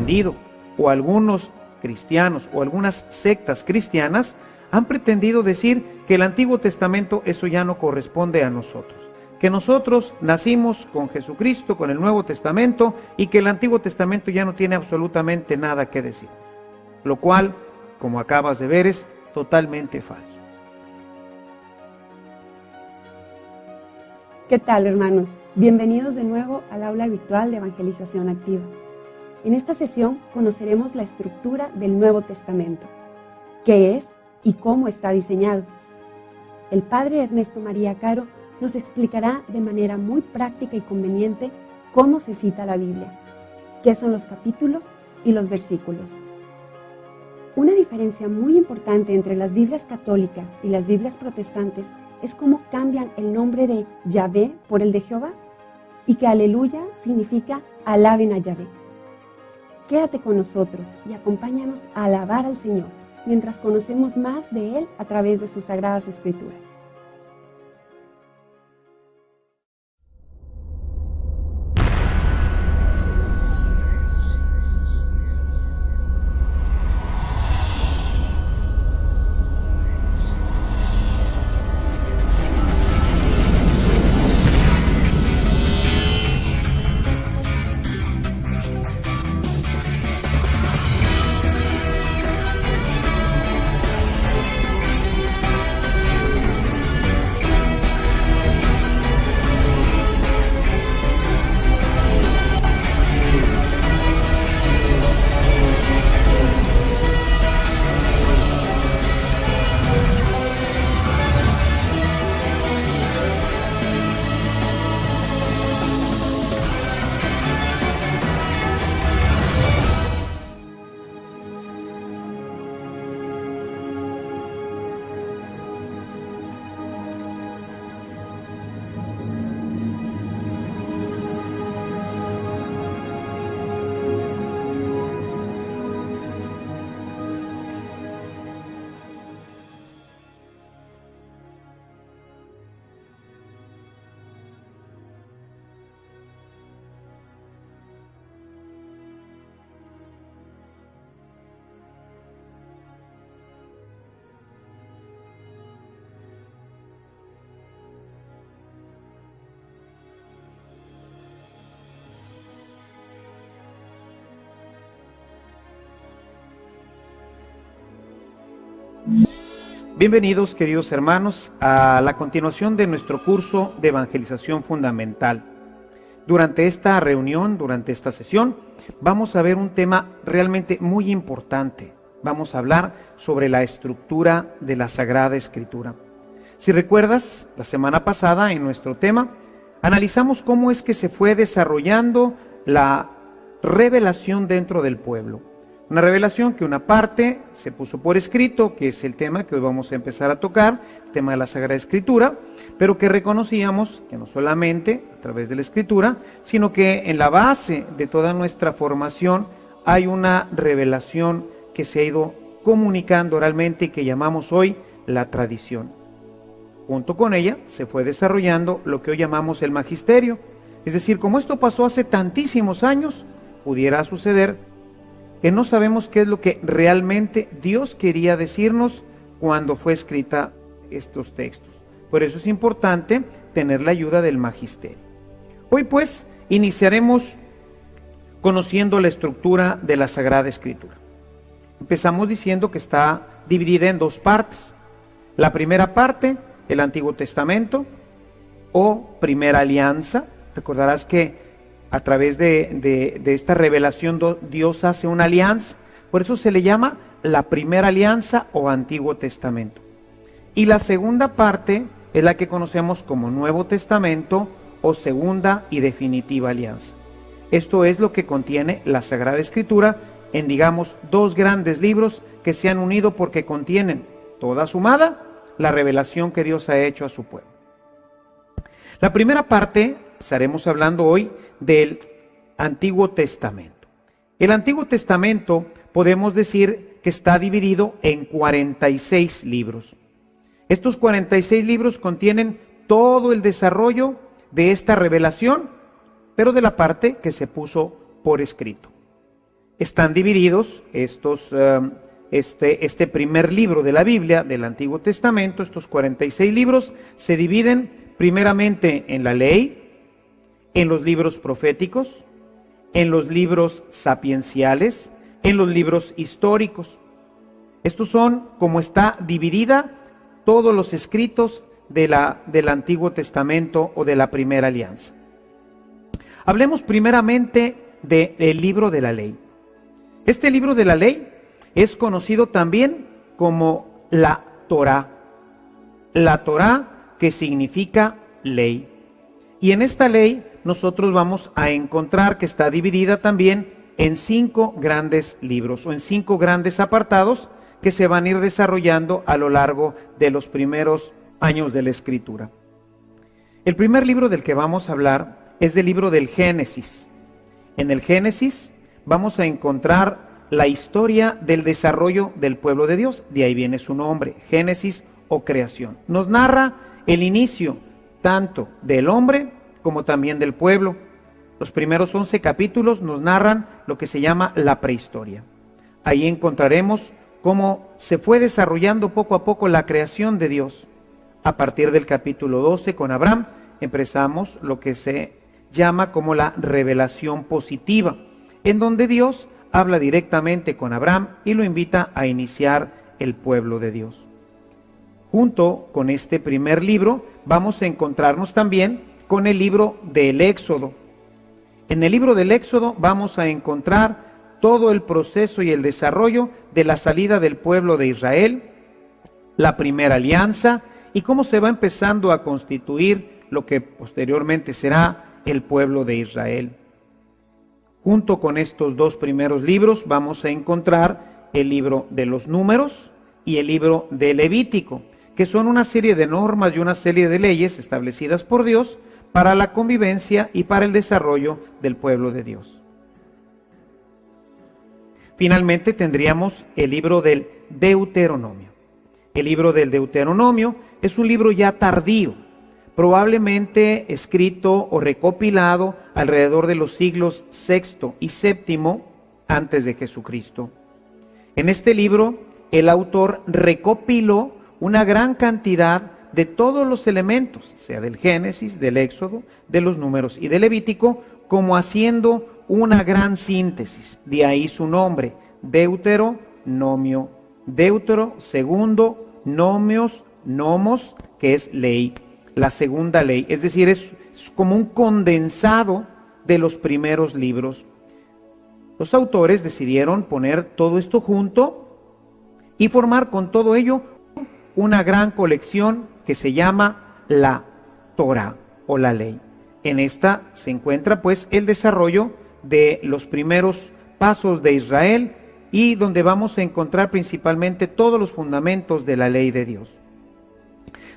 pretendido, o algunos cristianos o algunas sectas cristianas han pretendido decir que el Antiguo Testamento eso ya no corresponde a nosotros, que nosotros nacimos con Jesucristo, con el Nuevo Testamento, y que el Antiguo Testamento ya no tiene absolutamente nada que decir, lo cual, como acabas de ver, es totalmente falso. ¿Qué tal, hermanos? Bienvenidos de nuevo al aula virtual de Evangelización Activa. En esta sesión conoceremos la estructura del Nuevo Testamento, qué es y cómo está diseñado. El padre Ernesto María Caro nos explicará de manera muy práctica y conveniente cómo se cita la Biblia, qué son los capítulos y los versículos. Una diferencia muy importante entre las Biblias católicas y las Biblias protestantes es cómo cambian el nombre de Yahvé por el de Jehová, y que aleluya significa alaben a Yahvé. Quédate con nosotros y acompáñanos a alabar al Señor mientras conocemos más de Él a través de sus sagradas escrituras. Bienvenidos, queridos hermanos, a la continuación de nuestro curso de evangelización fundamental. Durante esta reunión, durante esta sesión, vamos a ver un tema realmente muy importante. Vamos a hablar sobre la estructura de la Sagrada Escritura. Si recuerdas, la semana pasada en nuestro tema, analizamos cómo es que se fue desarrollando la revelación dentro del pueblo. Una revelación que una parte se puso por escrito, que es el tema que hoy vamos a empezar a tocar, el tema de la Sagrada Escritura, pero que reconocíamos que no solamente a través de la Escritura, sino que en la base de toda nuestra formación hay una revelación que se ha ido comunicando oralmente y que llamamos hoy la tradición. Junto con ella se fue desarrollando lo que hoy llamamos el magisterio. Es decir, como esto pasó hace tantísimos años, pudiera suceder que no sabemos qué es lo que realmente Dios quería decirnos cuando fue escrita estos textos. Por eso es importante tener la ayuda del magisterio. Hoy pues iniciaremos conociendo la estructura de la Sagrada Escritura. Empezamos diciendo que está dividida en dos partes. La primera parte, el Antiguo Testamento o Primera Alianza. Recordarás que a través de esta revelación Dios hace una alianza, por eso se le llama la Primera Alianza o Antiguo Testamento. Y la segunda parte es la que conocemos como Nuevo Testamento o Segunda y Definitiva Alianza. Esto es lo que contiene la Sagrada Escritura en, digamos, dos grandes libros que se han unido porque contienen, toda sumada, la revelación que Dios ha hecho a su pueblo. La primera parte, estaremos hablando hoy del Antiguo Testamento. El Antiguo Testamento podemos decir que está dividido en 46 libros. Estos 46 libros contienen todo el desarrollo de esta revelación, pero de la parte que se puso por escrito. están divididos este primer libro de la Biblia, del Antiguo Testamento, estos 46 libros, se dividen primeramente en la ley, en los libros proféticos, en los libros sapienciales, en los libros históricos. Estos son como está dividida todos los escritos del Antiguo Testamento o de la Primera Alianza. Hablemos primeramente del libro de la ley. Este libro de la ley es conocido también como la Torá. La Torá, que significa ley. Y en esta ley nosotros vamos a encontrar que está dividida también en 5 grandes libros o en 5 grandes apartados que se van a ir desarrollando a lo largo de los primeros años de la Escritura. El primer libro del que vamos a hablar es del libro del Génesis. En el Génesis vamos a encontrar la historia del desarrollo del pueblo de Dios. De ahí viene su nombre, Génesis o creación. Nos narra el inicio tanto del hombre como también del pueblo. Los primeros 11 capítulos nos narran lo que se llama la prehistoria. Ahí encontraremos cómo se fue desarrollando poco a poco la creación de Dios. A partir del capítulo 12 con Abraham empezamos lo que se llama como la revelación positiva, en donde Dios habla directamente con Abraham y lo invita a iniciar el pueblo de Dios. Junto con este primer libro vamos a encontrarnos también con el libro del Éxodo. En el libro del Éxodo vamos a encontrar todo el proceso y el desarrollo de la salida del pueblo de Israel, la primera alianza y cómo se va empezando a constituir lo que posteriormente será el pueblo de Israel. Junto con estos 2 primeros libros vamos a encontrar el libro de los Números y el libro de Levítico, que son una serie de normas y una serie de leyes establecidas por Dios para la convivencia y para el desarrollo del pueblo de Dios. Finalmente tendríamos el libro del Deuteronomio. El libro del Deuteronomio es un libro ya tardío, probablemente escrito o recopilado alrededor de los siglos VI y VII antes de Jesucristo. En este libro, el autor recopiló una gran cantidad de todos los elementos, sea del Génesis, del Éxodo, de los Números y del Levítico, como haciendo una gran síntesis. De ahí su nombre, Deuteronomio. Deutero, segundo, nomios, nomos, que es ley, la segunda ley. Es decir, es como un condensado de los primeros libros. Los autores decidieron poner todo esto junto y formar con todo ello una gran colección que se llama la Torá o la ley. En esta se encuentra pues el desarrollo de los primeros pasos de Israel y donde vamos a encontrar principalmente todos los fundamentos de la ley de Dios.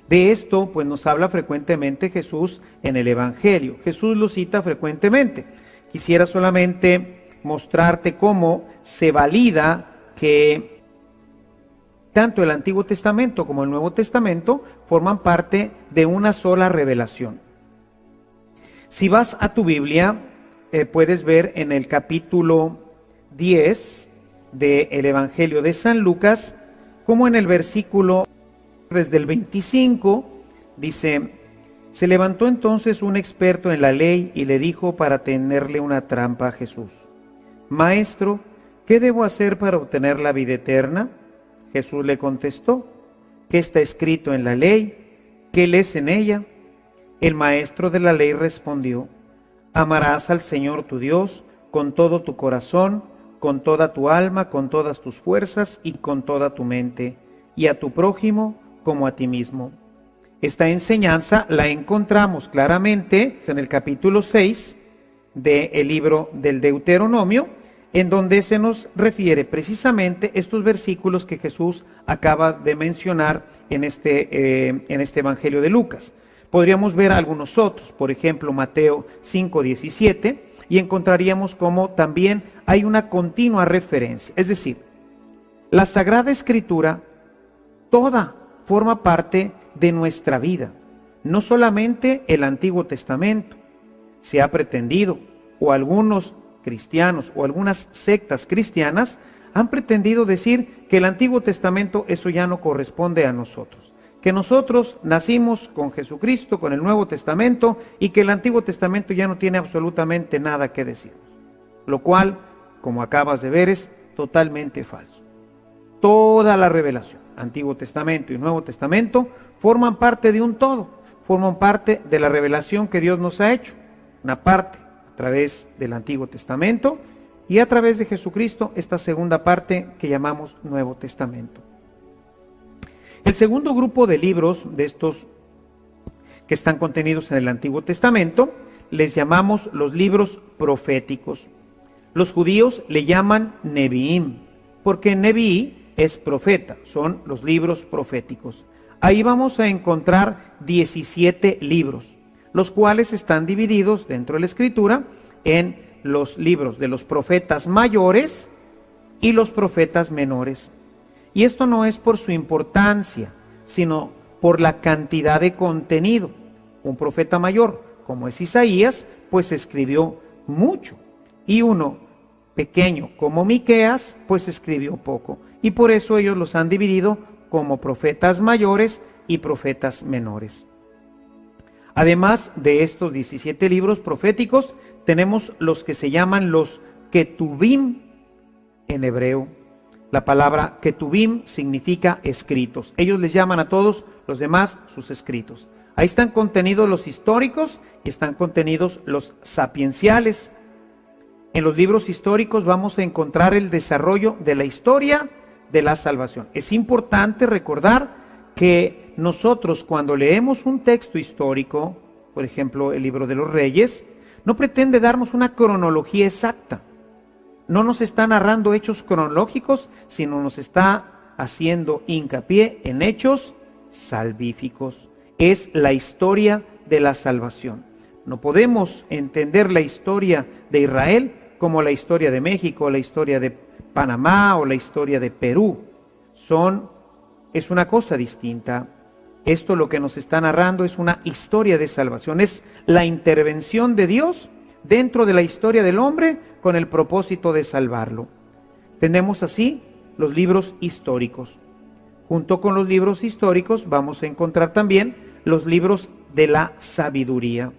De esto pues nos habla frecuentemente Jesús en el Evangelio. Jesús lo cita frecuentemente. Quisiera solamente mostrarte cómo se valida que tanto el Antiguo Testamento como el Nuevo Testamento forman parte de una sola revelación. Si vas a tu Biblia, puedes ver en el capítulo 10 del Evangelio de San Lucas, como en el versículo desde el 25, dice: se levantó entonces un experto en la ley y le dijo para tenerle una trampa a Jesús: Maestro, ¿qué debo hacer para obtener la vida eterna? Jesús le contestó: ¿qué está escrito en la ley? ¿Qué lees en ella? El maestro de la ley respondió: amarás al Señor tu Dios con todo tu corazón, con toda tu alma, con todas tus fuerzas y con toda tu mente, y a tu prójimo como a ti mismo. Esta enseñanza la encontramos claramente en el capítulo 6 del libro del Deuteronomio, en donde se nos refiere precisamente estos versículos que Jesús acaba de mencionar en este Evangelio de Lucas. Podríamos ver algunos otros, por ejemplo Mateo 5:17, y encontraríamos como también hay una continua referencia. Es decir, la Sagrada Escritura toda forma parte de nuestra vida, no solamente el Antiguo Testamento. Se ha pretendido, o algunos cristianos o algunas sectas cristianas han pretendido decir que el Antiguo Testamento eso ya no corresponde a nosotros, que nosotros nacimos con Jesucristo, con el Nuevo Testamento, y que el Antiguo Testamento ya no tiene absolutamente nada que decirnos, lo cual, como acabas de ver, es totalmente falso. Toda la revelación, Antiguo Testamento y Nuevo Testamento, forman parte de un todo, forman parte de la revelación que Dios nos ha hecho, una parte a través del Antiguo Testamento y a través de Jesucristo, esta segunda parte que llamamos Nuevo Testamento. El segundo grupo de libros de estos que están contenidos en el Antiguo Testamento, les llamamos los libros proféticos. Los judíos le llaman Neviim, porque Neví es profeta, son los libros proféticos. Ahí vamos a encontrar 17 libros, los cuales están divididos dentro de la Escritura en los libros de los profetas mayores y los profetas menores. Y esto no es por su importancia, sino por la cantidad de contenido. Un profeta mayor, como es Isaías, pues escribió mucho. Y uno pequeño, como Miqueas, pues escribió poco. Y por eso ellos los han dividido como profetas mayores y profetas menores. Además de estos 17 libros proféticos, tenemos los que se llaman los Ketubim en hebreo. La palabra Ketubim significa escritos. Ellos les llaman a todos los demás sus escritos. Ahí están contenidos los históricos y están contenidos los sapienciales. En los libros históricos vamos a encontrar el desarrollo de la historia de la salvación. Es importante recordar que nosotros cuando leemos un texto histórico, por ejemplo el libro de los Reyes, no pretende darnos una cronología exacta. No nos está narrando hechos cronológicos, sino nos está haciendo hincapié en hechos salvíficos. Es la historia de la salvación. No podemos entender la historia de Israel como la historia de México, la historia de Panamá o la historia de Perú. Es una cosa distinta. Esto lo que nos está narrando es una historia de salvación, es la intervención de Dios dentro de la historia del hombre con el propósito de salvarlo. Tenemos así los libros históricos. Junto con los libros históricos vamos a encontrar también los libros de la sabiduría.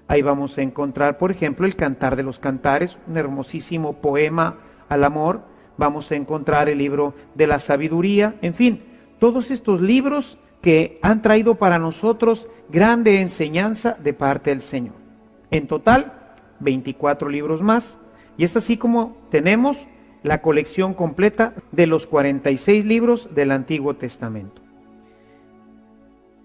Ahí vamos a encontrar, por ejemplo, el Cantar de los Cantares, un hermosísimo poema al amor. Vamos a encontrar el libro de la sabiduría, en fin, todos estos libros que han traído para nosotros grande enseñanza de parte del Señor. En total, 24 libros más, y es así como tenemos la colección completa de los 46 libros del Antiguo Testamento.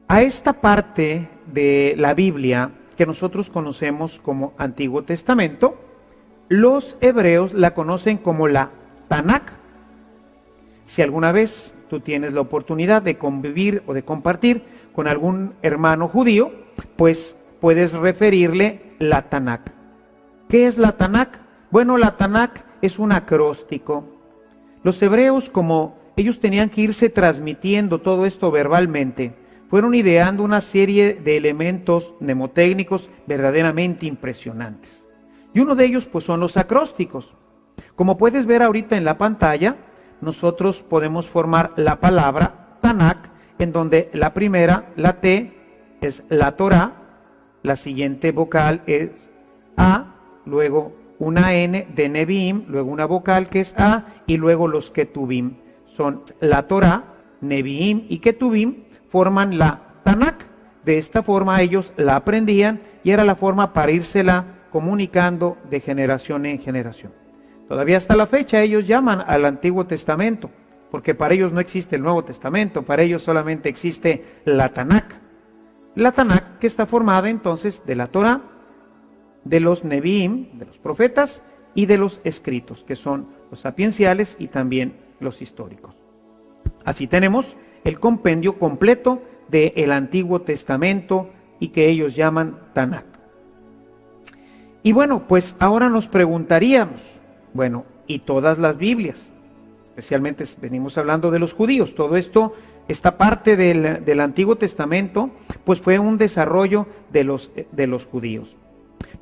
A esta parte de la Biblia que nosotros conocemos como Antiguo Testamento, los hebreos la conocen como la Tanakh. Si alguna vez tú tienes la oportunidad de convivir o de compartir con algún hermano judío, pues puedes referirle la Tanakh. ¿Qué es la Tanakh? Bueno, la Tanakh es un acróstico. Los hebreos, como ellos tenían que irse transmitiendo todo esto verbalmente, fueron ideando una serie de elementos mnemotécnicos verdaderamente impresionantes. Y uno de ellos pues son los acrósticos. Como puedes ver ahorita en la pantalla, nosotros podemos formar la palabra Tanakh, en donde la primera, la T, es la Torá, la siguiente vocal es A, luego una N de Neviim, luego una vocal que es A, y luego los Ketubim. Son la Torá, Neviim y Ketubim, forman la Tanakh. De esta forma ellos la aprendían y era la forma para írsela comunicando de generación en generación. Todavía hasta la fecha ellos llaman al Antiguo Testamento, porque para ellos no existe el Nuevo Testamento, para ellos solamente existe la Tanakh. La Tanakh que está formada entonces de la Torá, de los Neviim, de los profetas, y de los escritos, que son los sapienciales y también los históricos. Así tenemos el compendio completo del Antiguo Testamento y que ellos llaman Tanakh. Y bueno, pues ahora nos preguntaríamos, bueno, ¿y todas las Biblias? Especialmente venimos hablando de los judíos. Todo esto, esta parte del Antiguo Testamento, pues fue un desarrollo de los judíos.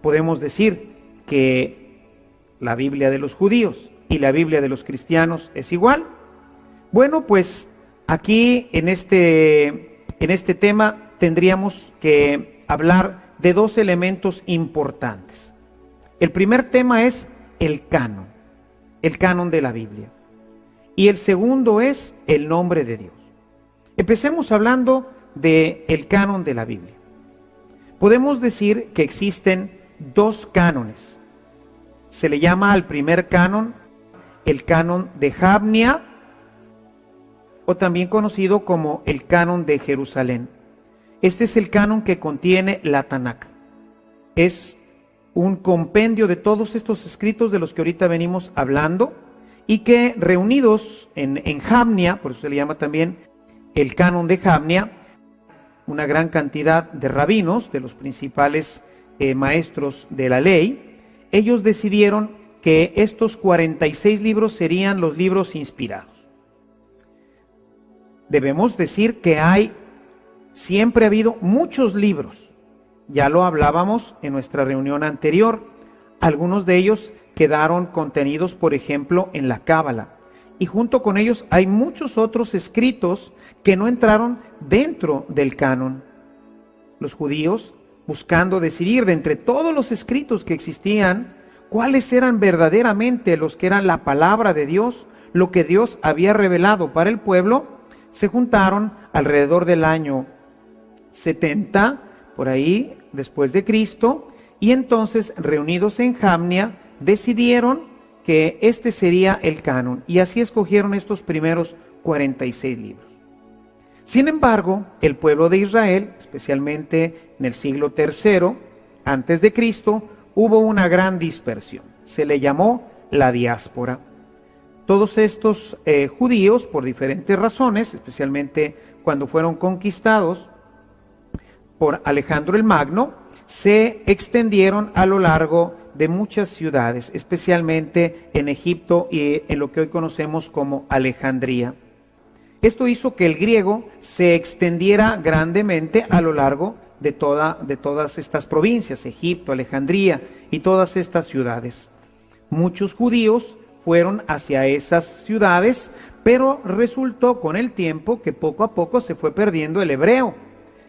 Podemos decir que la Biblia de los judíos y la Biblia de los cristianos es igual. Bueno, pues aquí en este tema tendríamos que hablar de dos elementos importantes. El primer tema es el canon de la Biblia. Y el segundo es el nombre de Dios. Empecemos hablando del canon de la Biblia. Podemos decir que existen dos cánones. Se le llama al primer canon el canon de Jamnia, o también conocido como el canon de Jerusalén. Este es el canon que contiene la Tanakh. Es un compendio de todos estos escritos de los que ahorita venimos hablando, y que reunidos en Jamnia, por eso se le llama también el canon de Jamnia, una gran cantidad de rabinos, de los principales maestros de la ley, ellos decidieron que estos 46 libros serían los libros inspirados. Debemos decir que siempre ha habido muchos libros. Ya lo hablábamos en nuestra reunión anterior. Algunos de ellos quedaron contenidos, por ejemplo, en la Cábala. Y junto con ellos hay muchos otros escritos que no entraron dentro del canon. Los judíos, buscando decidir de entre todos los escritos que existían, cuáles eran verdaderamente los que eran la palabra de Dios, lo que Dios había revelado para el pueblo, se juntaron alrededor del año 70, por ahí, después de Cristo, y entonces, reunidos en Jamnia, decidieron que este sería el canon, y así escogieron estos primeros 46 libros. Sin embargo, el pueblo de Israel, especialmente en el siglo III antes de Cristo, hubo una gran dispersión. Se le llamó la diáspora. Todos estos judíos, por diferentes razones, especialmente cuando fueron conquistados por Alejandro el Magno, se extendieron a lo largo de muchas ciudades, especialmente en Egipto y en lo que hoy conocemos como Alejandría. Esto hizo que el griego se extendiera grandemente a lo largo de todas estas provincias, Egipto, Alejandría y todas estas ciudades. Muchos judíos fueron hacia esas ciudades, pero resultó con el tiempo que poco a poco se fue perdiendo el hebreo.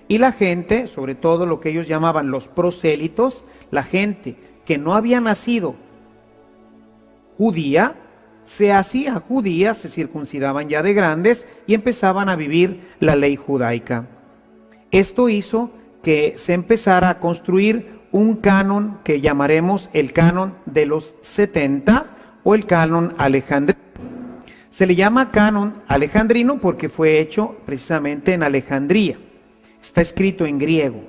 Y la gente, sobre todo lo que ellos llamaban los prosélitos, la gente que no había nacido judía, se hacía judía, se circuncidaban ya de grandes y empezaban a vivir la ley judaica. Esto hizo que se empezara a construir un canon que llamaremos el canon de los 70 o el canon alejandrino. Se le llama canon alejandrino porque fue hecho precisamente en Alejandría. Está escrito en griego.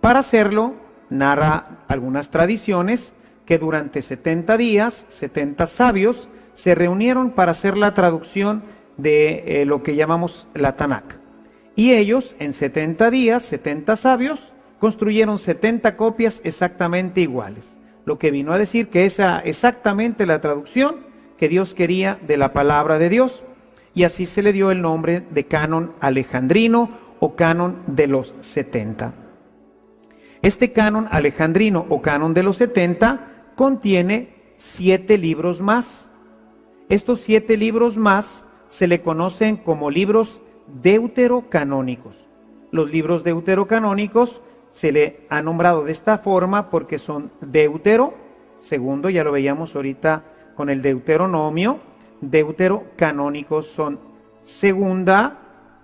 Para hacerlo, narra algunas tradiciones que durante 70 días, 70 sabios se reunieron para hacer la traducción de lo que llamamos la Tanakh. Y ellos, en 70 días, 70 sabios, construyeron 70 copias exactamente iguales. Lo que vino a decir que esa era exactamente la traducción que Dios quería de la palabra de Dios. Y así se le dio el nombre de canon alejandrino o canon de los 70. Este canon alejandrino o canon de los 70 contiene 7 libros más. Estos 7 libros más se le conocen como libros deuterocanónicos. Los libros deuterocanónicos se le ha nombrado de esta forma porque son deutero, segundo, ya lo veíamos ahorita con el Deuteronomio, deuterocanónicos son segunda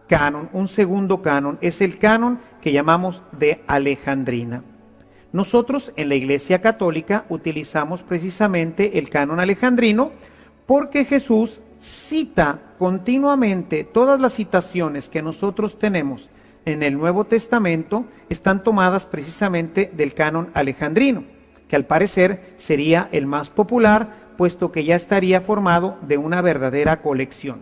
canon, un segundo canon, es el canon que llamamos de Alejandrina. Nosotros en la Iglesia Católica utilizamos precisamente el canon alejandrino porque Jesús cita continuamente, todas las citaciones que nosotros tenemos en el Nuevo Testamento están tomadas precisamente del canon alejandrino, que al parecer sería el más popular, puesto que ya estaría formado de una verdadera colección.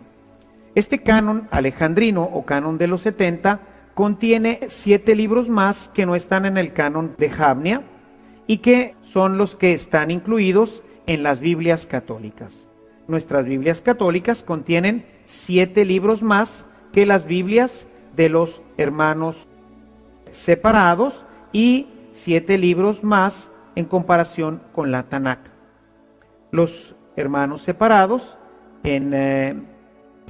Este canon alejandrino o canon de los 70 contiene 7 libros más que no están en el canon de Jamnia y que son los que están incluidos en las Biblias católicas. Nuestras Biblias católicas contienen 7 libros más que las Biblias de los hermanos separados y 7 libros más en comparación con la Tanakh. los hermanos separados en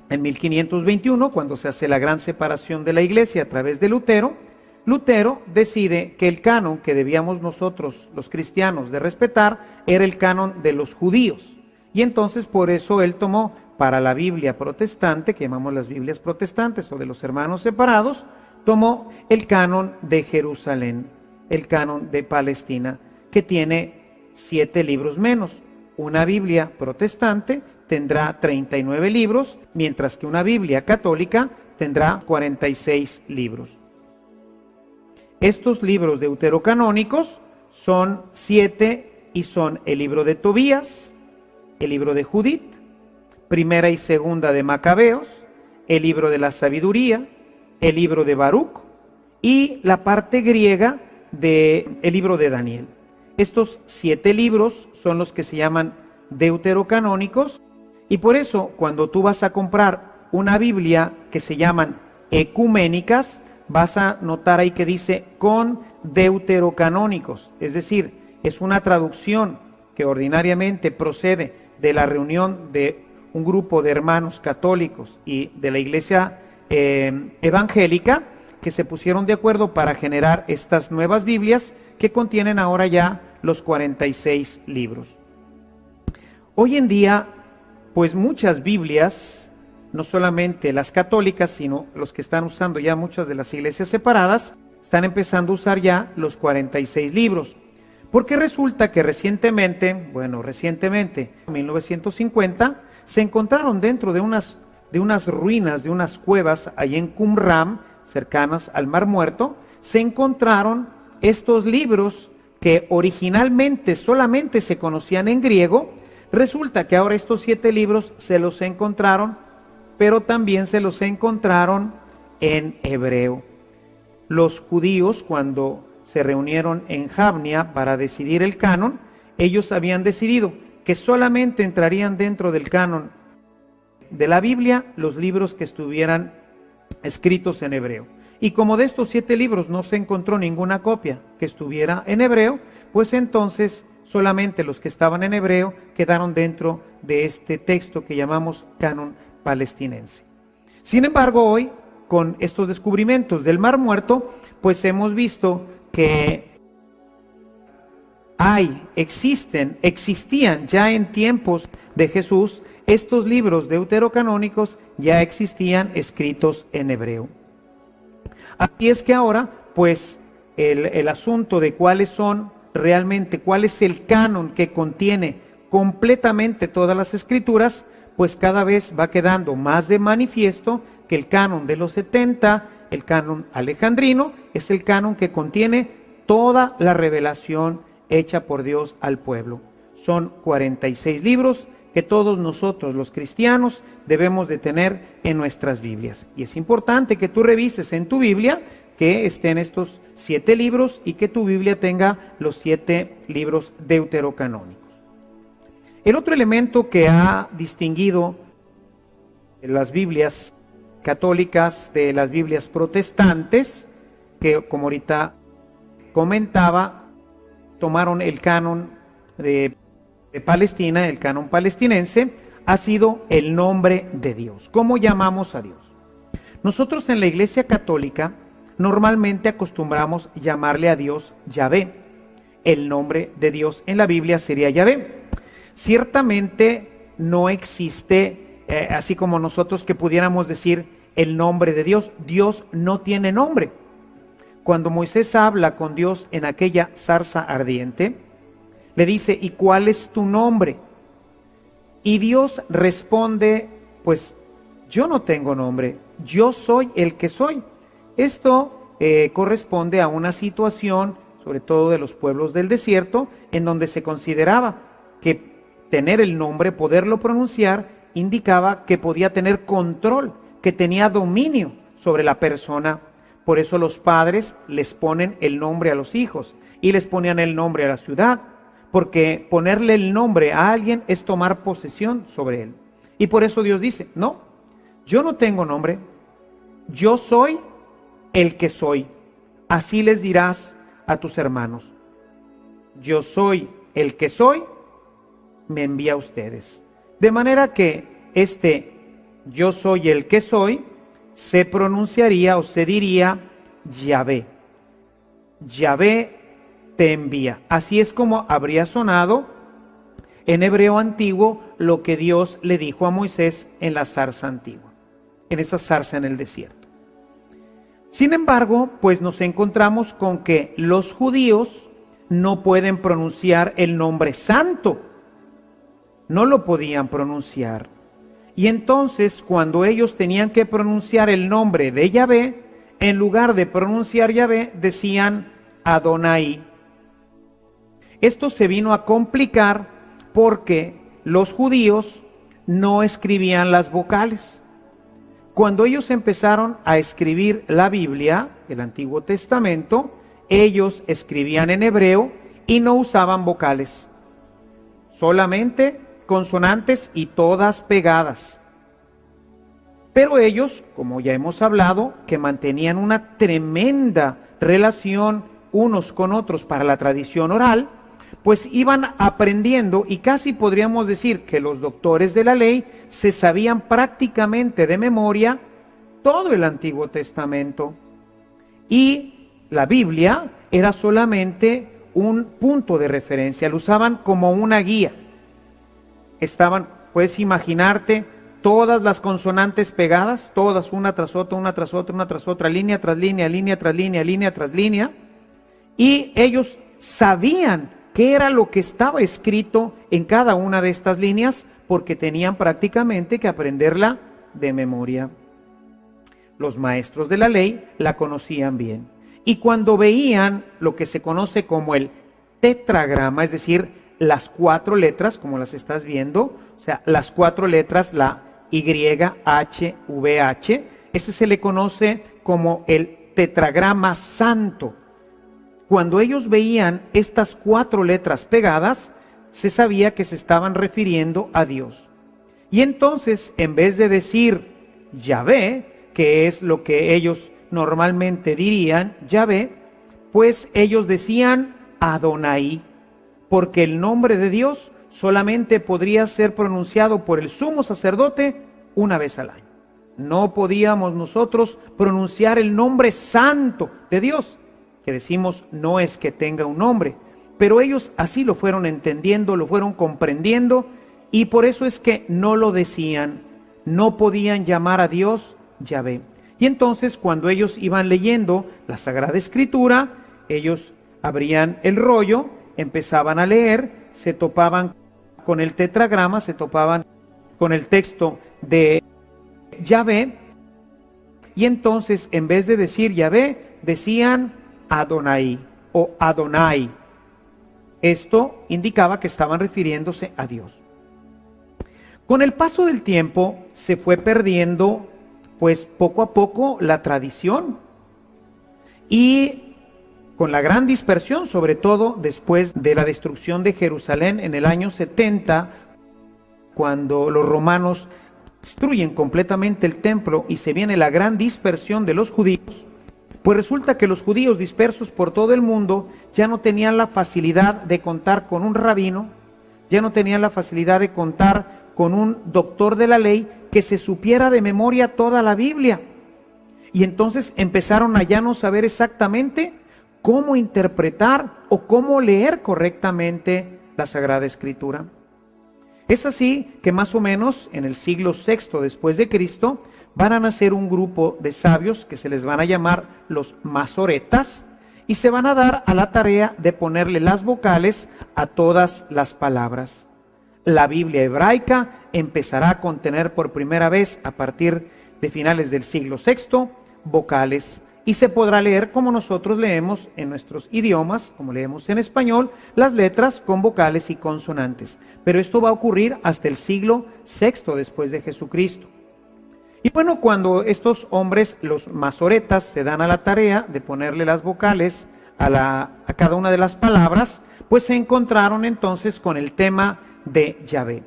1521, cuando se hace la gran separación de la iglesia a través de Lutero. Lutero decide que el canon que debíamos nosotros, los cristianos, de respetar, era el canon de los judíos. Y entonces por eso él tomó para la Biblia protestante, que llamamos las Biblias protestantes o de los hermanos separados, tomó el canon de Jerusalén, el canon de Palestina, que tiene 7 libros menos. Una Biblia protestante tendrá 39 libros, mientras que una Biblia católica tendrá 46 libros. Estos libros deuterocanónicos son 7 y son el libro de Tobías, el libro de Judith, primera y segunda de Macabeos, el libro de la sabiduría, el libro de Baruch y la parte griega del libro de Daniel. Estos 7 libros son los que se llaman deuterocanónicos, y por eso cuando tú vas a comprar una Biblia que se llaman ecuménicas, vas a notar ahí que dice con deuterocanónicos, es decir, es una traducción que ordinariamente procede de la reunión de un grupo de hermanos católicos y de la iglesia evangélica, que se pusieron de acuerdo para generar estas nuevas Biblias que contienen ahora ya los 46 libros. Hoy en día, pues muchas Biblias, no solamente las católicas, sino los que están usando ya muchas de las iglesias separadas, están empezando a usar ya los 46 libros. Porque resulta que recientemente, en 1950, se encontraron dentro de unas ruinas, de unas cuevas, ahí en Qumran, cercanas al Mar Muerto, se encontraron estos libros que originalmente solamente se conocían en griego. Resulta que ahora estos 7 libros se los encontraron, pero también se los encontraron en hebreo. Los judíos, cuando se reunieron en Javnia para decidir el canon, ellos habían decidido que solamente entrarían dentro del canon de la Biblia los libros que estuvieran escritos en hebreo. Y como de estos 7 libros no se encontró ninguna copia que estuviera en hebreo, pues entonces solamente los que estaban en hebreo quedaron dentro de este texto que llamamos canon palestinense. Sin embargo, hoy, con estos descubrimientos del Mar Muerto, pues hemos visto que existían ya en tiempos de Jesús, estos libros deuterocanónicos ya existían escritos en hebreo. Así es que ahora, pues, el asunto de cuál es el canon que contiene completamente todas las escrituras, pues cada vez va quedando más de manifiesto que el canon de los 70, el canon alejandrino, es el canon que contiene toda la revelación hecha por Dios al pueblo. Son 46 libros que todos nosotros los cristianos debemos de tener en nuestras Biblias. Y es importante que tú revises en tu Biblia que estén estos 7 libros y que tu Biblia tenga los 7 libros deuterocanónicos. El otro elemento que ha distinguido las Biblias católicas de las Biblias protestantes, que como ahorita comentaba, tomaron el canon de Palestina, el canon palestinense, ha sido el nombre de Dios. ¿Cómo llamamos a Dios? Nosotros en la Iglesia Católica normalmente acostumbramos llamarle a Dios Yahvé. El nombre de Dios en la Biblia sería Yahvé. Ciertamente no existe, así como nosotros que pudiéramos decir el nombre de Dios. Dios no tiene nombre. Cuando Moisés habla con Dios en aquella zarza ardiente, le dice, ¿y cuál es tu nombre? Y Dios responde, pues yo no tengo nombre, yo soy el que soy. Esto corresponde a una situación, sobre todo de los pueblos del desierto, en donde se consideraba que tener el nombre, poderlo pronunciar, indicaba que podía tener control, que tenía dominio sobre la persona. Por eso los padres les ponen el nombre a los hijos y les ponían el nombre a la ciudad, porque ponerle el nombre a alguien es tomar posesión sobre él. Y por eso Dios dice, no, yo no tengo nombre, yo soy el que soy. Así les dirás a tus hermanos, yo soy el que soy, me envía a ustedes. De manera que yo soy el que soy, se pronunciaría o se diría Yahvé. Yahvé te envía. Así es como habría sonado en hebreo antiguo lo que Dios le dijo a Moisés en la zarza antigua, en esa zarza en el desierto. Sin embargo, pues nos encontramos con que los judíos no pueden pronunciar el nombre santo. No lo podían pronunciar. Y entonces, cuando ellos tenían que pronunciar el nombre de Yahvé, en lugar de pronunciar Yahvé, decían Adonai. Esto se vino a complicar porque los judíos no escribían las vocales. Cuando ellos empezaron a escribir la Biblia, el Antiguo Testamento, ellos escribían en hebreo y no usaban vocales, solamente consonantes y todas pegadas. Pero ellos, como ya hemos hablado, que mantenían una tremenda relación unos con otros para la tradición oral, pues iban aprendiendo, y casi podríamos decir que los doctores de la ley se sabían prácticamente de memoria todo el Antiguo Testamento. Y la Biblia era solamente un punto de referencia, lo usaban como una guía. Puedes imaginarte todas las consonantes pegadas, todas una tras otra, una tras otra, una tras otra, línea tras línea, línea tras línea, línea tras línea. Y ellos sabían qué era lo que estaba escrito en cada una de estas líneas, porque tenían prácticamente que aprenderla de memoria. Los maestros de la ley la conocían bien. Y cuando veían lo que se conoce como el tetragrama, es decir, las 4 letras, como las estás viendo, o sea, las 4 letras, la YHVH, ese se le conoce como el tetragrama santo. Cuando ellos veían estas 4 letras pegadas, se sabía que se estaban refiriendo a Dios. Y entonces, en vez de decir Yahvé, que es lo que ellos normalmente dirían, Yahvé, pues ellos decían Adonai, porque el nombre de Dios solamente podría ser pronunciado por el sumo sacerdote una vez al año. No podíamos nosotros pronunciar el nombre santo de Dios, que decimos no es que tenga un nombre, pero ellos así lo fueron entendiendo, lo fueron comprendiendo, y por eso es que no lo decían, no podían llamar a Dios Yahvé. Y entonces cuando ellos iban leyendo la Sagrada Escritura, ellos abrían el rollo, empezaban a leer, se topaban con el tetragrama, se topaban con el texto de Yahvé, y entonces en vez de decir Yahvé, decían Adonai o Adonai. Esto indicaba que estaban refiriéndose a Dios. Con el paso del tiempo se fue perdiendo, pues poco a poco, la tradición, y con la gran dispersión, sobre todo después de la destrucción de Jerusalén en el año 70, cuando los romanos destruyen completamente el templo y se viene la gran dispersión de los judíos, pues resulta que los judíos dispersos por todo el mundo ya no tenían la facilidad de contar con un rabino, ya no tenían la facilidad de contar con un doctor de la ley que se supiera de memoria toda la Biblia. Y entonces empezaron a ya no saber exactamente cómo interpretar o cómo leer correctamente la Sagrada Escritura. Es así que más o menos en el siglo VI después de Cristo van a nacer un grupo de sabios que se les van a llamar los masoretas, y se van a dar a la tarea de ponerle las vocales a todas las palabras. La Biblia hebraica empezará a contener por primera vez a partir de finales del siglo VI vocales, y se podrá leer como nosotros leemos en nuestros idiomas, como leemos en español, las letras con vocales y consonantes. Pero esto va a ocurrir hasta el siglo VI después de Jesucristo. Y bueno, cuando estos hombres, los masoretas, se dan a la tarea de ponerle las vocales a cada una de las palabras, pues se encontraron entonces con el tema de Yahvé.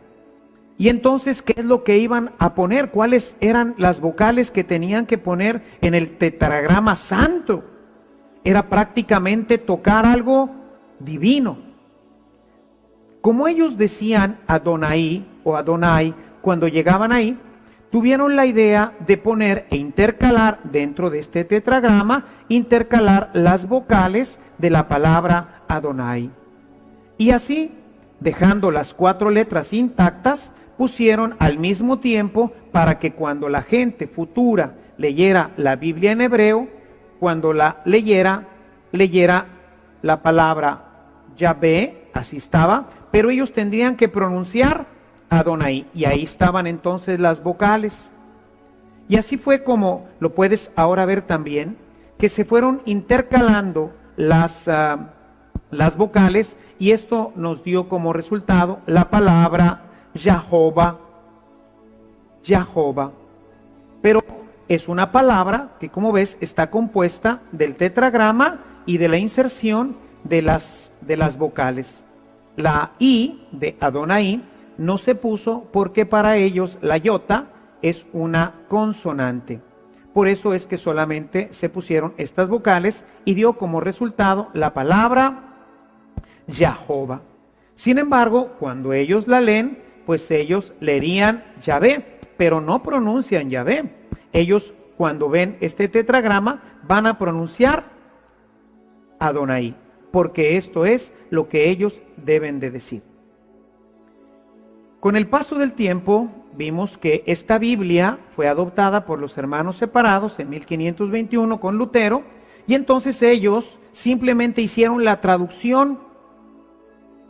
Y entonces, ¿qué es lo que iban a poner? ¿Cuáles eran las vocales que tenían que poner en el tetragrama santo? Era prácticamente tocar algo divino. Como ellos decían Adonai o Adonai cuando llegaban ahí, tuvieron la idea de poner e intercalar dentro de este tetragrama, intercalar las vocales de la palabra Adonai. Y así, dejando las 4 letras intactas, pusieron al mismo tiempo para que cuando la gente futura leyera la Biblia en hebreo, cuando la leyera la palabra Yahvé, así estaba, pero ellos tendrían que pronunciar Adonai, y ahí estaban entonces las vocales. Y así fue como lo puedes ahora ver también, que se fueron intercalando las vocales, y esto nos dio como resultado la palabra Yahová. Yahová. Pero es una palabra que, como ves, está compuesta del tetragrama y de la inserción de las vocales. La I de Adonai no se puso porque para ellos la iota es una consonante. Por eso es que solamente se pusieron estas vocales y dio como resultado la palabra Yahová. Sin embargo, cuando ellos la leen, pues ellos leerían Yahvé, pero no pronuncian Yahvé. Ellos, cuando ven este tetragrama, van a pronunciar Adonai, porque esto es lo que ellos deben de decir. Con el paso del tiempo, vimos que esta Biblia fue adoptada por los hermanos separados en 1521 con Lutero, y entonces ellos simplemente hicieron la traducción.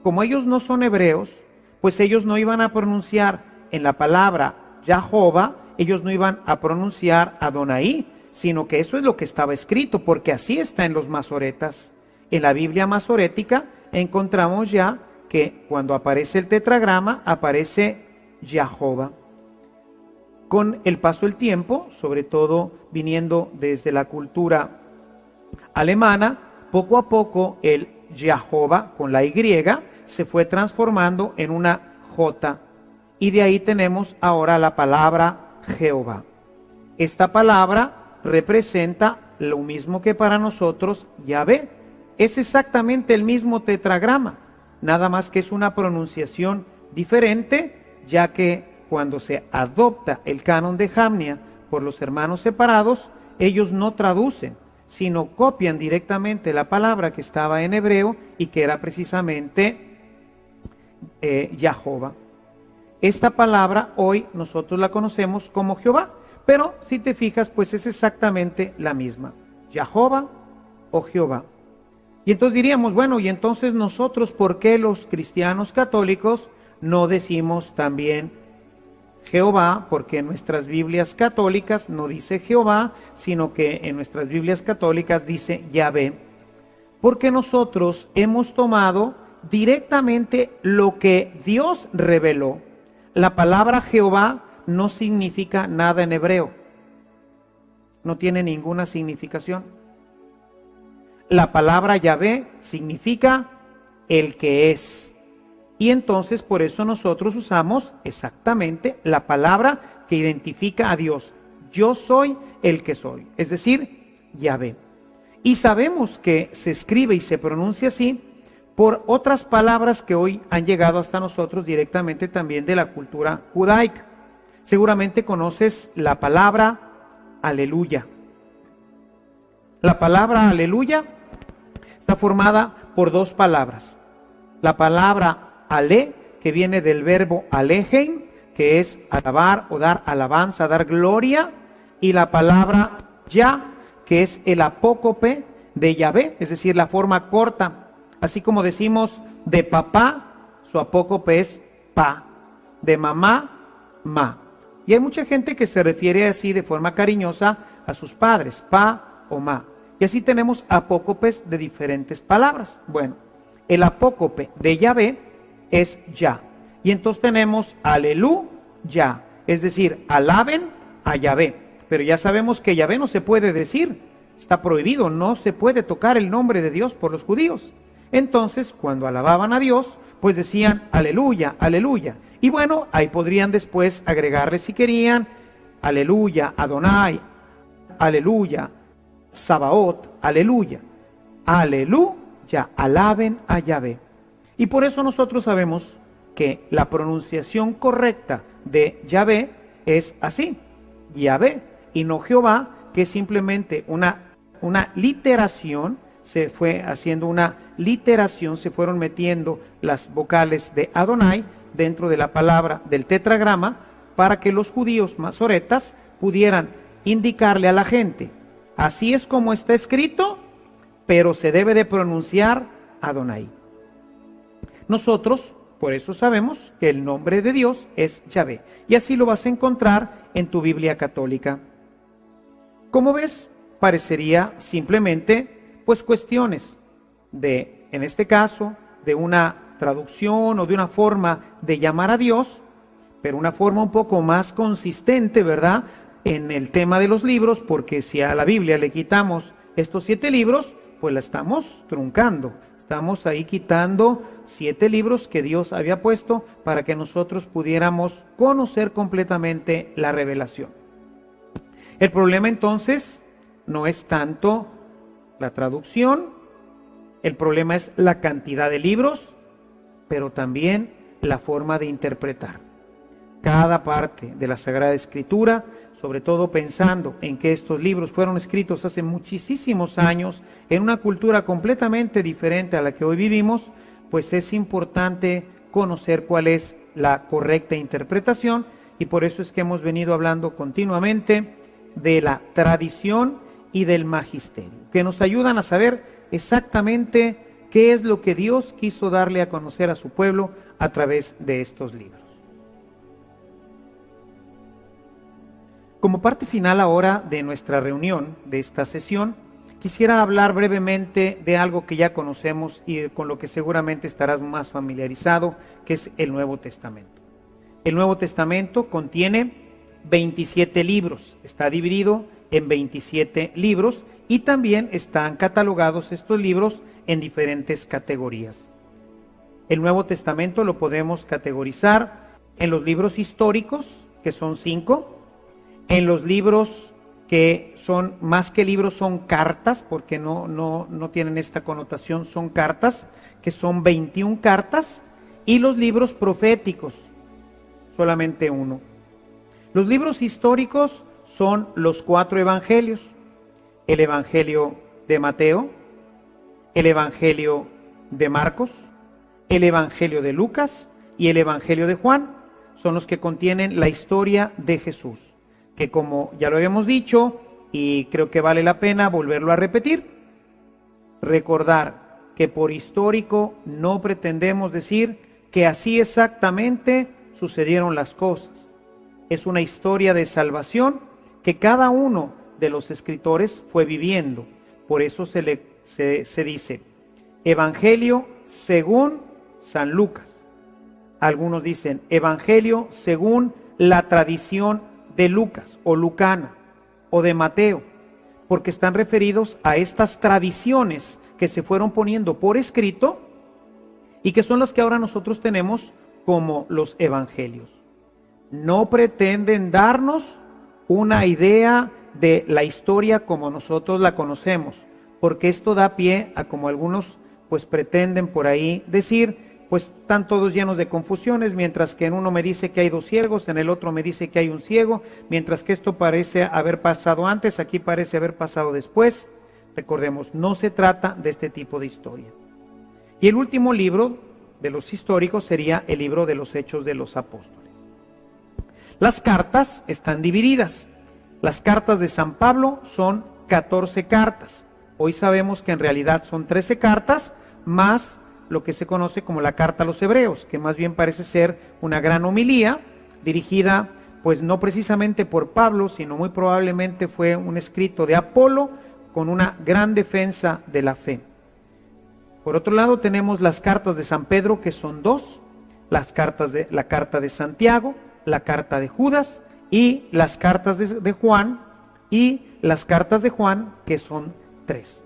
Como ellos no son hebreos, pues ellos no iban a pronunciar en la palabra Yahová, ellos no iban a pronunciar Adonai, sino que eso es lo que estaba escrito, porque así está en los masoretas. En la Biblia masorética encontramos ya que cuando aparece el tetragrama, aparece Yahová. Con el paso del tiempo, sobre todo viniendo desde la cultura alemana, poco a poco el Yahová con la Y se fue transformando en una J, y de ahí tenemos ahora la palabra Jehová. Esta palabra representa lo mismo que para nosotros Yahvé. Es exactamente el mismo tetragrama, nada más que es una pronunciación diferente, ya que cuando se adopta el canon de Jamnia por los hermanos separados, ellos no traducen, sino copian directamente la palabra que estaba en hebreo y que era precisamente Yahová. Esta palabra hoy nosotros la conocemos como Jehová, pero si te fijas, pues es exactamente la misma, Yahová o Jehová. Y entonces diríamos, bueno, y entonces nosotros, ¿por qué los cristianos católicos no decimos también Jehová? Porque en nuestras Biblias católicas no dice Jehová, sino que en nuestras Biblias católicas dice Yahvé. Porque nosotros hemos tomado directamente lo que Dios reveló. La palabra Jehová no significa nada en hebreo. No tiene ninguna significación. La palabra Yahvé significa el que es. Y entonces por eso nosotros usamos exactamente la palabra que identifica a Dios. Yo soy el que soy, es decir, Yahvé. Y sabemos que se escribe y se pronuncia así por otras palabras que hoy han llegado hasta nosotros directamente también de la cultura judaica. Seguramente conoces la palabra aleluya. La palabra aleluya está formada por 2 palabras. La palabra ale, que viene del verbo alejen, que es alabar o dar alabanza, dar gloria, y la palabra ya, que es el apócope de Yahvé, es decir, la forma corta. Así como decimos de papá, su apócope es pa, de mamá, ma. Y hay mucha gente que se refiere así de forma cariñosa a sus padres, pa o ma. Y así tenemos apócopes de diferentes palabras. Bueno, el apócope de Yahvé es ya. Y entonces tenemos aleluya, es decir, alaben a Yahvé. Pero ya sabemos que Yahvé no se puede decir, está prohibido, no se puede tocar el nombre de Dios por los judíos. Entonces, cuando alababan a Dios, pues decían aleluya, aleluya. Y bueno, ahí podrían después agregarle si querían, aleluya, Adonai, aleluya, Sabaoth, aleluya, aleluya, alaben a Yahvé. Y por eso nosotros sabemos que la pronunciación correcta de Yahvé es así, Yahvé, y no Jehová, que es simplemente una literación. Se fue haciendo una literación, se fueron metiendo las vocales de Adonai dentro de la palabra del tetragrama para que los judíos masoretas pudieran indicarle a la gente, así es como está escrito, pero se debe de pronunciar Adonai. Nosotros, por eso sabemos que el nombre de Dios es Yahvé, y así lo vas a encontrar en tu Biblia católica. Como ves, parecería simplemente pues cuestiones de, en este caso, de una traducción o de una forma de llamar a Dios, pero una forma un poco más consistente, ¿verdad?, en el tema de los libros, porque si a la Biblia le quitamos estos 7 libros, pues la estamos truncando. Estamos ahí quitando 7 libros que Dios había puesto para que nosotros pudiéramos conocer completamente la revelación. El problema entonces no es tanto la traducción, el problema es la cantidad de libros, pero también la forma de interpretar cada parte de la Sagrada Escritura, sobre todo pensando en que estos libros fueron escritos hace muchísimos años, en una cultura completamente diferente a la que hoy vivimos, pues es importante conocer cuál es la correcta interpretación, y por eso es que hemos venido hablando continuamente de la tradición y del magisterio, que nos ayudan a saber exactamente qué es lo que Dios quiso darle a conocer a su pueblo a través de estos libros. Como parte final ahora de nuestra reunión, de esta sesión, quisiera hablar brevemente de algo que ya conocemos y con lo que seguramente estarás más familiarizado, que es el Nuevo Testamento. El Nuevo Testamento contiene 27 libros, está dividido en 27 libros y también están catalogados estos libros en diferentes categorías. El Nuevo Testamento lo podemos categorizar en los libros históricos, que son 5, en los libros que son más que libros, son cartas, porque no tienen esta connotación, son cartas, que son 21 cartas, y los libros proféticos, solamente 1. Los libros históricos son los 4 evangelios: el Evangelio de Mateo, el Evangelio de Marcos, el Evangelio de Lucas y el Evangelio de Juan. Son los que contienen la historia de Jesús, que como ya lo habíamos dicho, y creo que vale la pena volverlo a repetir, recordar que por histórico no pretendemos decir que así exactamente sucedieron las cosas. Es una historia de salvación que cada uno de los escritores fue viviendo. Por eso se dice Evangelio según San Lucas. Algunos dicen Evangelio según la tradición de Lucas o lucana o de Mateo, porque están referidos a estas tradiciones que se fueron poniendo por escrito y que son las que ahora nosotros tenemos como los evangelios. No pretenden darnos una idea de la historia como nosotros la conocemos, porque esto da pie a, como algunos pues pretenden por ahí decir, pues están todos llenos de confusiones, mientras que en uno me dice que hay 2 ciegos, en el otro me dice que hay un ciego, mientras que esto parece haber pasado antes, aquí parece haber pasado después. Recordemos, no se trata de este tipo de historia. Y el último libro de los históricos sería el libro de los Hechos de los Apóstoles. Las cartas están divididas. Las cartas de San Pablo son 14 cartas. Hoy sabemos que en realidad son 13 cartas, más lo que se conoce como la carta a los hebreos, que más bien parece ser una gran homilía dirigida pues no precisamente por Pablo, sino muy probablemente fue un escrito de Apolo con una gran defensa de la fe. Por otro lado tenemos las cartas de San Pedro, que son 2, la carta de Santiago, la carta de Judas y las cartas de Juan, y las cartas de Juan, que son 3.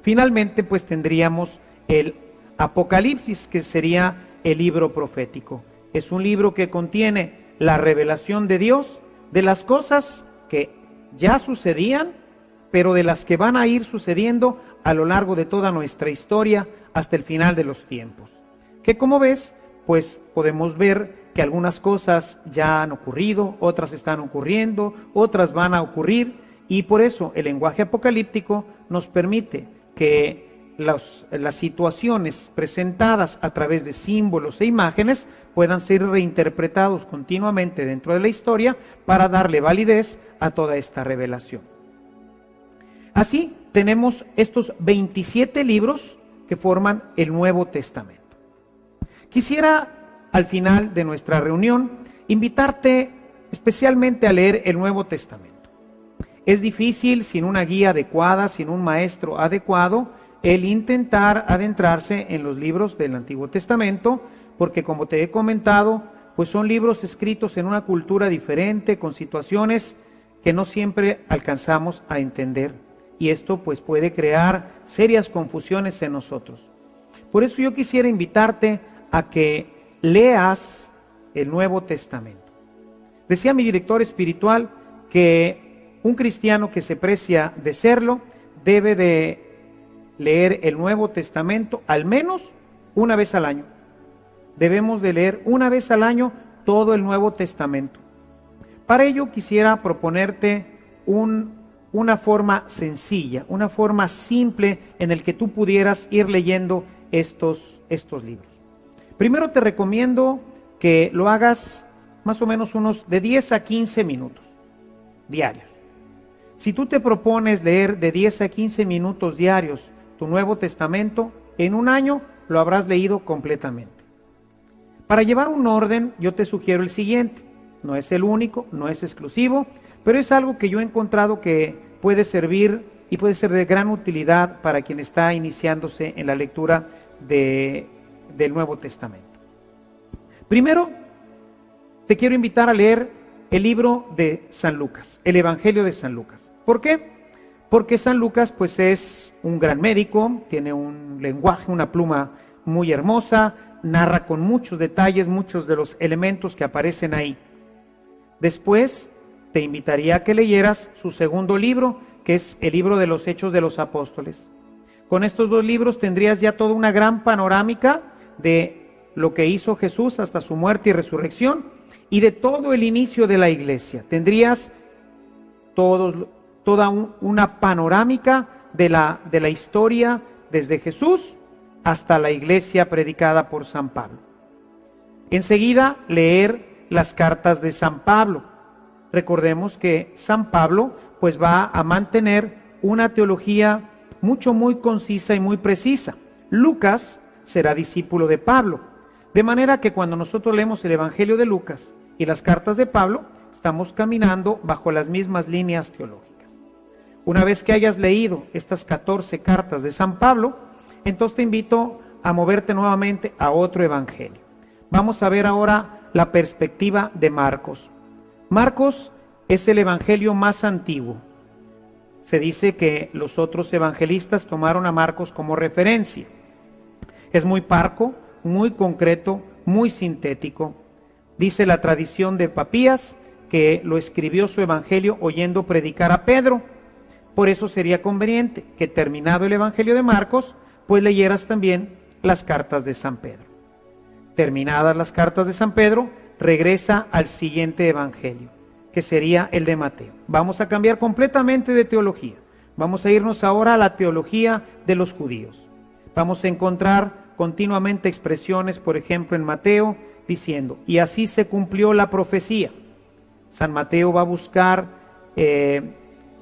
Finalmente pues tendríamos el Apocalipsis, que sería el libro profético. Es un libro que contiene la revelación de Dios de las cosas que ya sucedían, pero de las que van a ir sucediendo a lo largo de toda nuestra historia hasta el final de los tiempos. que como ves, pues podemos ver que algunas cosas ya han ocurrido, otras están ocurriendo, otras van a ocurrir, y por eso el lenguaje apocalíptico nos permite que las situaciones presentadas a través de símbolos e imágenes puedan ser reinterpretados continuamente dentro de la historia para darle validez a toda esta revelación. Así tenemos estos 27 libros que forman el Nuevo Testamento. Quisiera, al final de nuestra reunión, invitarte especialmente a leer el Nuevo Testamento. Es difícil, sin una guía adecuada, sin un maestro adecuado, el intentar adentrarse en los libros del Antiguo Testamento, porque como te he comentado, pues son libros escritos en una cultura diferente, con situaciones que no siempre alcanzamos a entender. Y esto pues puede crear serias confusiones en nosotros. Por eso yo quisiera invitarte a que leas el Nuevo Testamento. Decía mi director espiritual que un cristiano que se precia de serlo debe de leer el Nuevo Testamento al menos una vez al año. Debemos de leer una vez al año todo el Nuevo Testamento. Para ello quisiera proponerte una forma sencilla, una forma simple en el que tú pudieras ir leyendo estos libros. Primero te recomiendo que lo hagas más o menos unos de 10 a 15 minutos diarios. Si tú te propones leer de 10 a 15 minutos diarios tu Nuevo Testamento, en un año lo habrás leído completamente. Para llevar un orden, yo te sugiero el siguiente. No es el único, no es exclusivo, pero es algo que yo he encontrado que puede servir y puede ser de gran utilidad para quien está iniciándose en la lectura del Nuevo Testamento. Primero, te quiero invitar a leer el libro de San Lucas, el Evangelio de San Lucas. ¿Por qué? Porque San Lucas pues es un gran médico, tiene un lenguaje, una pluma muy hermosa, narra con muchos detalles, muchos de los elementos que aparecen ahí. Después te invitaría a que leyeras su segundo libro, que es el libro de los Hechos de los Apóstoles. Con estos dos libros tendrías ya toda una gran panorámica de lo que hizo Jesús hasta su muerte y resurrección y de todo el inicio de la iglesia. Tendrías toda una panorámica de la historia desde Jesús hasta la iglesia predicada por San Pablo. Enseguida, leer las cartas de San Pablo. Recordemos que San Pablo pues va a mantener una teología muy concisa y muy precisa. Lucas será discípulo de Pablo, de manera que cuando nosotros leemos el Evangelio de Lucas y las cartas de Pablo, estamos caminando bajo las mismas líneas teológicas. Una vez que hayas leído estas 14 cartas de San Pablo, entonces te invito a moverte nuevamente a otro evangelio. Vamos a ver ahora la perspectiva de Marcos. Marcos es el evangelio más antiguo. Se dice que los otros evangelistas tomaron a Marcos como referencia. Es muy parco, muy concreto, muy sintético. Dice la tradición de Papías que lo escribió su evangelio oyendo predicar a Pedro. Por eso sería conveniente que terminado el evangelio de Marcos, pues leyeras también las cartas de San Pedro. Terminadas las cartas de San Pedro, regresa al siguiente evangelio, que sería el de Mateo. Vamos a cambiar completamente de teología. Vamos a irnos ahora a la teología de los judíos. Vamos a encontrar continuamente expresiones, por ejemplo, en Mateo, diciendo, y así se cumplió la profecía. San Mateo va a buscar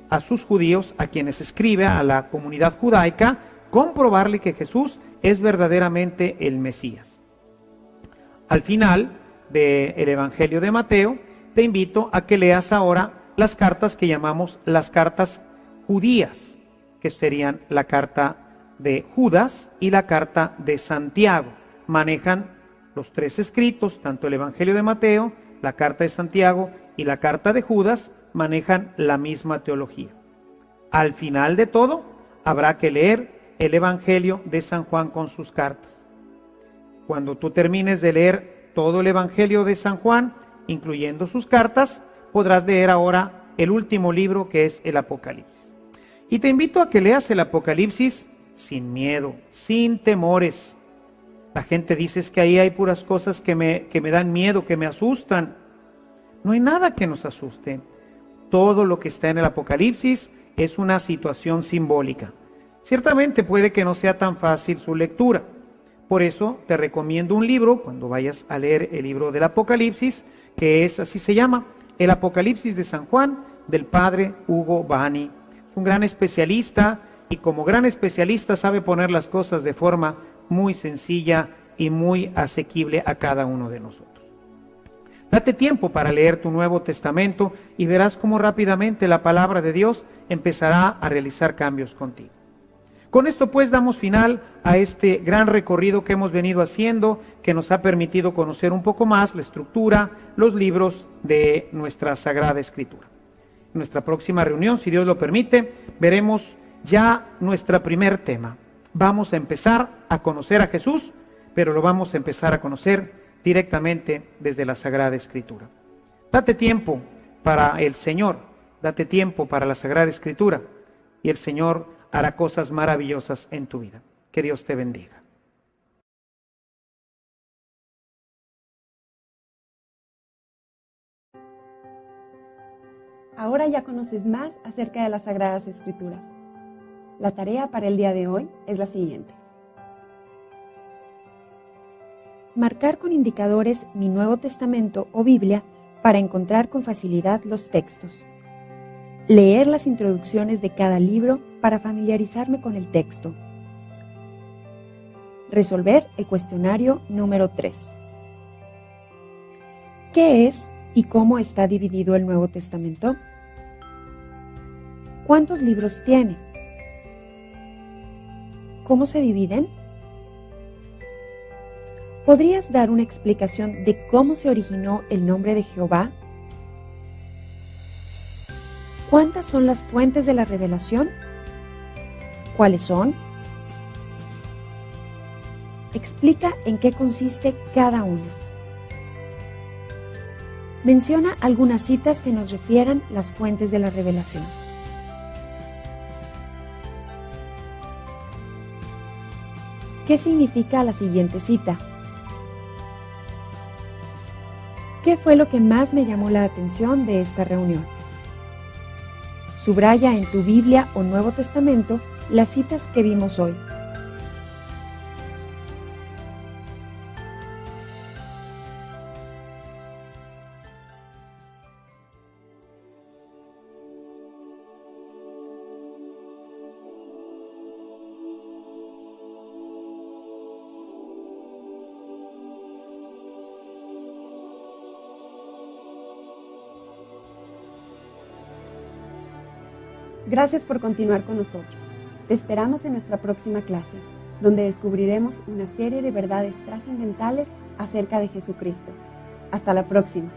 a sus judíos, a quienes escribe, a la comunidad judaica, comprobarle que Jesús es verdaderamente el Mesías. Al final del Evangelio de Mateo, te invito a que leas ahora las cartas que llamamos las cartas judías, que serían la carta de Judas y la carta de Santiago. Manejan los tres escritos, tanto el Evangelio de Mateo, la carta de Santiago y la carta de Judas, manejan la misma teología. Al final de todo, habrá que leer el Evangelio de San Juan con sus cartas. Cuando tú termines de leer todo el Evangelio de San Juan, incluyendo sus cartas, podrás leer ahora el último libro, que es el Apocalipsis. Y te invito a que leas el Apocalipsis sin miedo, sin temores. La gente dice es que ahí hay puras cosas que me dan miedo, que me asustan. No hay nada que nos asuste. Todo lo que está en el Apocalipsis es una situación simbólica. Ciertamente puede que no sea tan fácil su lectura. Por eso te recomiendo un libro, cuando vayas a leer el libro del Apocalipsis, que es, así se llama, El Apocalipsis de San Juan, del padre Hugo Bani. Es un gran especialista y como gran especialista sabe poner las cosas de forma muy sencilla y muy asequible a cada uno de nosotros. Date tiempo para leer tu Nuevo Testamento y verás cómo rápidamente la palabra de Dios empezará a realizar cambios contigo. Con esto pues damos final a este gran recorrido que hemos venido haciendo, que nos ha permitido conocer un poco más la estructura, los libros de nuestra Sagrada Escritura. En nuestra próxima reunión, si Dios lo permite, veremos ya nuestro primer tema. Vamos a empezar a conocer a Jesús, pero lo vamos a empezar a conocer directamente desde la Sagrada Escritura. Date tiempo para el Señor, date tiempo para la Sagrada Escritura y el Señor hará cosas maravillosas en tu vida. Que Dios te bendiga. Ahora ya conoces más acerca de las Sagradas Escrituras. La tarea para el día de hoy es la siguiente. Marcar con indicadores mi Nuevo Testamento o Biblia para encontrar con facilidad los textos. Leer las introducciones de cada libro para familiarizarme con el texto. Resolver el cuestionario número 3. ¿Qué es y cómo está dividido el Nuevo Testamento? ¿Cuántos libros tiene? ¿Cómo se dividen? ¿Podrías dar una explicación de cómo se originó el nombre de Jehová? ¿Cuántas son las fuentes de la revelación? ¿Cuáles son? Explica en qué consiste cada uno. Menciona algunas citas que nos refieran las fuentes de la revelación. ¿Qué significa la siguiente cita? ¿Qué fue lo que más me llamó la atención de esta reunión? Subraya en tu Biblia o Nuevo Testamento las citas que vimos hoy. Gracias por continuar con nosotros. Te esperamos en nuestra próxima clase, donde descubriremos una serie de verdades trascendentales acerca de Jesucristo. Hasta la próxima.